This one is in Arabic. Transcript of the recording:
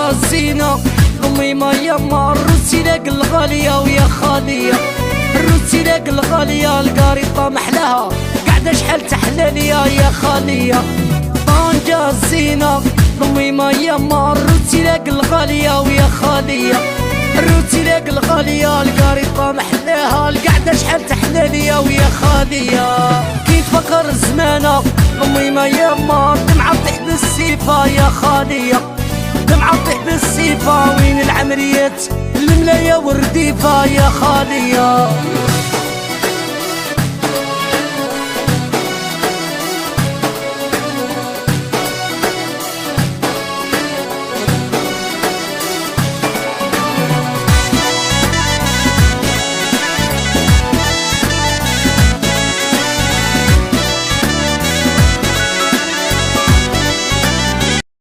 الزينة ضمي ما يما الروسي لاق الغالية ويا خالية الروسي لاق الغالية القريطة محلاها قاعدة شحال تحلالية يا خالية طنجة الزينة ضمي ما يما الروسي لاق الغالية ويا خالية الروسي لاق الغالية القريطة محلاها القعدة شحال تحلالية ويا خالية كي تفكر الزمانة ضمي ما يما دمعة تطيح بالسيفة يا خالية دمعة تطيح بالسيفة وين العمريات الملاية والرديفة يا خالية